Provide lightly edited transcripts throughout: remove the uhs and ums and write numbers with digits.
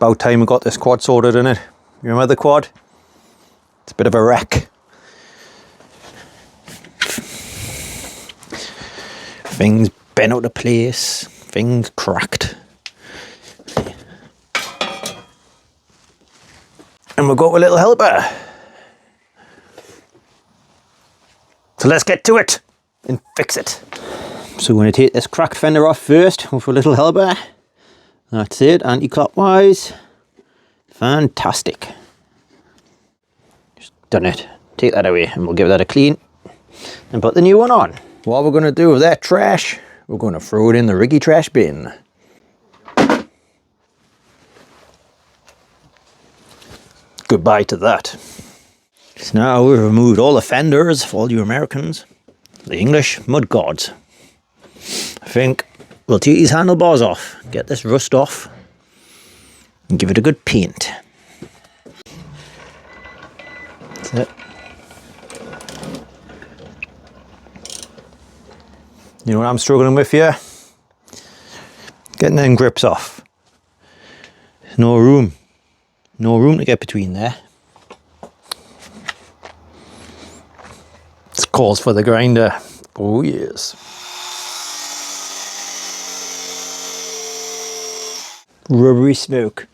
about time we got this quad sorted, in it. You remember the quad? It's a bit of a wreck. Things bent out of place, things cracked. And we've got a little helper. So let's get to it and fix it. So we're going to take this cracked fender off first with a little helper. That's it, anti-clockwise. Fantastic. Just done it. Take that away and we'll give that a clean and put the new one on. What we're going to do with that trash, we're going to throw it in the Rikki Trash bin. Goodbye to that. So now we've removed all the fenders for all you Americans, the English mud gods. I think we'll take these handlebars off, get this rust off, and give it a good paint. That's it. You know what I'm struggling with here? Getting them grips off. There's no room. No room to get between there. This calls for the grinder. Oh yes. Rubbery smoke.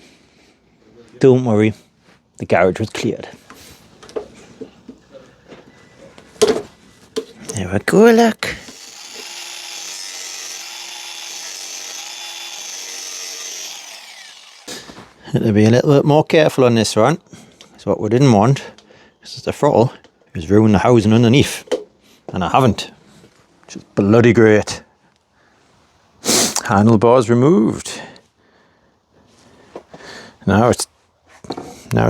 Don't worry, the garage was cleared. There we go, look. Had to be a little bit more careful on this one. That's what we didn't want. Because the throttle was ruining the housing underneath. And I haven't. Which is bloody great. Handlebars removed. Now it's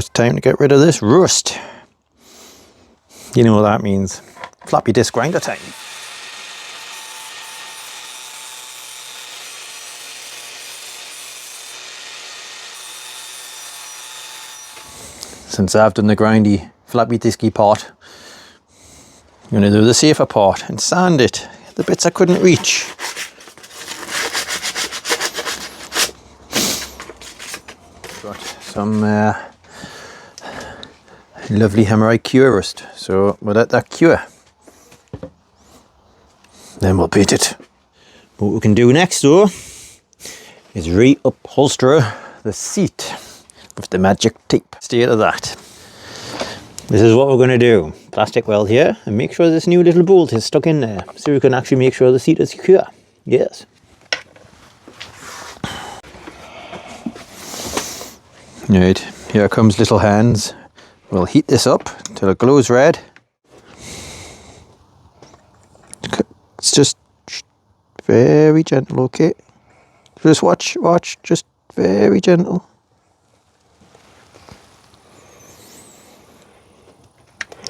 time to get rid of this rust. You know what that means. Floppy disk grinder time. Since I've done the grindy, floppy disky part, I'm going to do the safer part and sand it, the bits I couldn't reach. Got some lovely hemorrhoid cure rust, so we'll let that cure. Then we'll paint it. What we can do next though is reupholster the seat with the magic tape. Stay to that. This is what we're going to do. Plastic weld here and make sure this new little bolt is stuck in there so we can actually make sure the seat is secure. Yes. Right, here comes little hands. We'll heat this up till it glows red. It's just very gentle, okay? Just watch, just very gentle.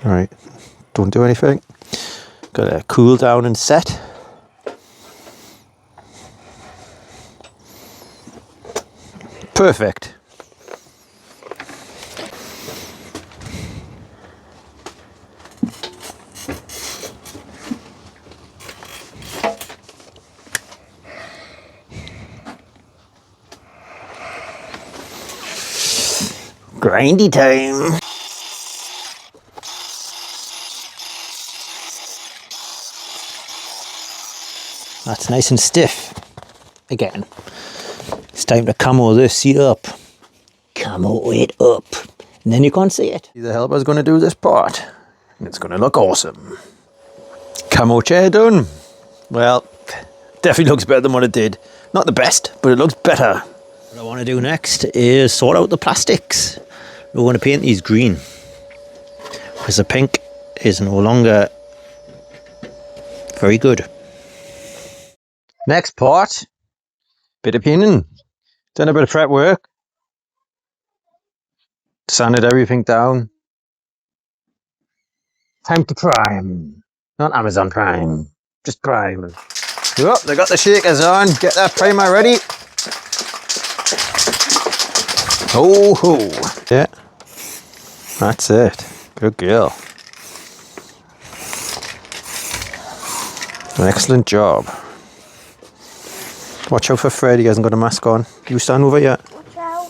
Alright, don't do anything. Gotta cool down and set. Perfect. Grindy time. That's nice and stiff. Again, it's time to camo this seat up. Camo it up. And then you can't see it. The helper's going to do this part. And it's going to look awesome. Camo chair done. Well, definitely looks better than what it did. Not the best, but it looks better. What I want to do next is sort out the plastics. We want to paint these green. Because the pink is no longer very good. Next part, bit of painting, done a bit of prep work, sanded everything down. Time to prime, not Amazon Prime, just prime. Oh, they got the shakers on, get that primer ready. Oh ho, yeah, that's it, good girl. An excellent job. Watch out for Fred, he hasn't got a mask on. You stand over yet? Watch out.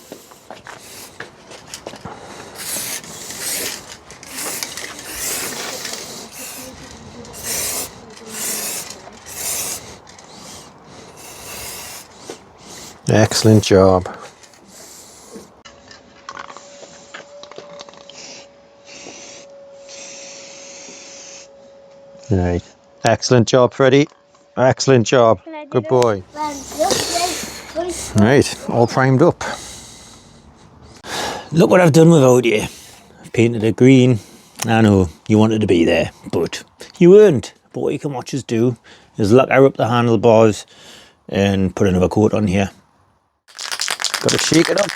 Excellent job. Right. Excellent job, Freddie. Excellent job. Good boy. Right, all primed up. Look what I've done without you. I've painted it green. I know you wanted to be there, but you weren't. But what you can watch us do is lacquer up the handlebars and put another coat on here. Got to shake it up.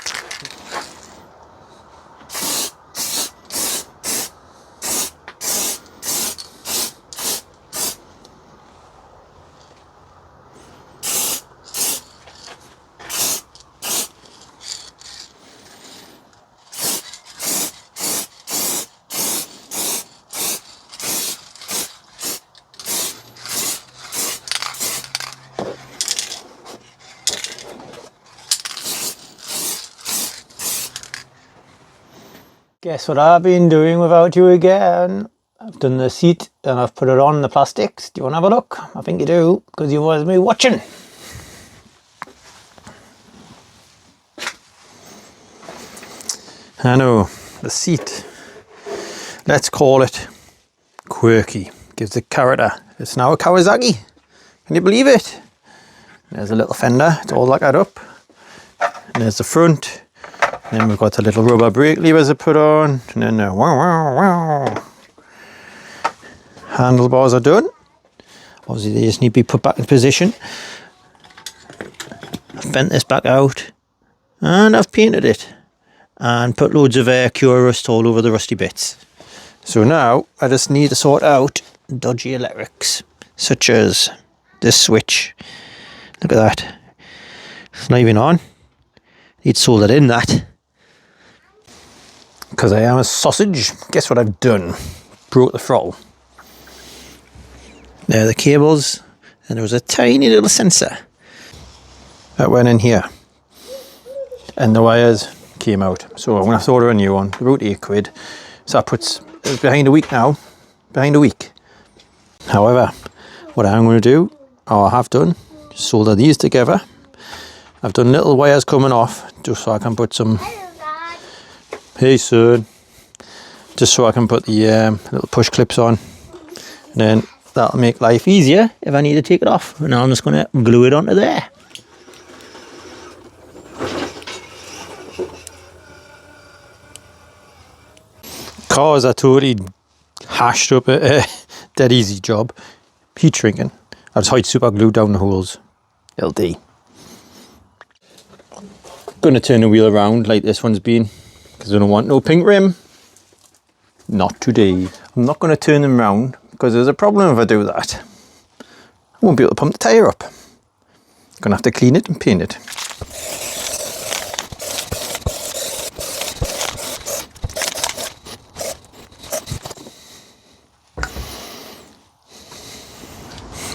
Guess what I've been doing without you again? I've done the seat and I've put it on the plastics. Do you want to have a look? I think you do, because you was me watching. I know, the seat, let's call it quirky. Gives it character. It's now a Kawasaki. Can you believe it? There's a little fender, it's all lacquered up. And there's the front. Then we've got the little rubber brake levers to put on, and then the wow, wow, wow. Handlebars are done. Obviously they just need to be put back in position. I've bent this back out and I've painted it and put loads of cure rust all over the rusty bits. So now I just need to sort out dodgy electrics, such as this switch. Look at that. It's not even on. Need soldered in that. Because I am a sausage, guess what I've done? Broke the throttle. There are the cables, and there was a tiny little sensor that went in here. And the wires came out. So I'm going to have to order a new one, about £8. So that puts it behind a week now. Behind a week. However, what I'm going to do, or I have done, solder these together. I've done little wires coming off, just so I can put some... Hey son, just so I can put the little push clips on, and then that'll make life easier if I need to take it off. And now I'm just going to glue it onto there. Cars are totally hashed up, dead easy job. Heat shrinking. I just hide super glue down the holes. LD. Going to turn the wheel around like this one's been. Because I don't want no pink rim. Not today. I'm not going to turn them round because there's a problem if I do that. I won't be able to pump the tyre up. Going to have to clean it and paint it.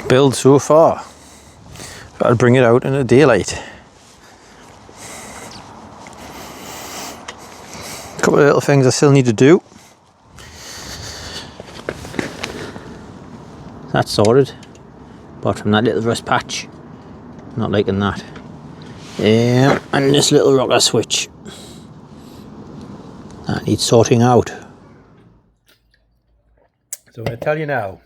Build so far. I'll bring it out in the daylight. Couple of little things I still need to do. That's sorted, apart from that little rust patch. Not liking that. And this little rocker switch. That needs sorting out. So I'm going to tell you now,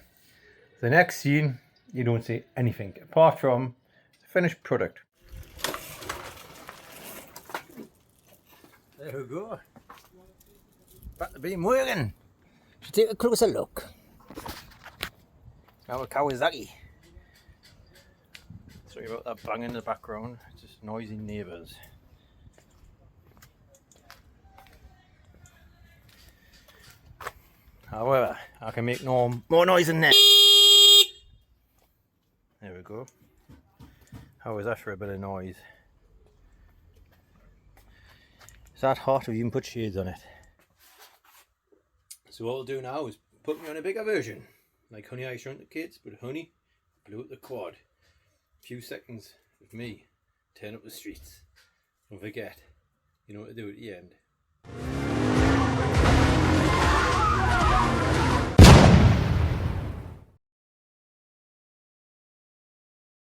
the next scene you don't see anything apart from the finished product. There we go. Back to being working. Should take a closer look. Now a Kawasaki. Sorry about that bang in the background, it's just noisy neighbours. However, I can make no more noise than them. There we go. How was that for a bit of noise? It's that hot, we've even put shades on it. So what we'll do now is put me on a bigger version, like Honey I Shrunk the Kids, but Honey blew up the quad. A few seconds of me, turn up the streets. Don't forget, you know what to do at the end.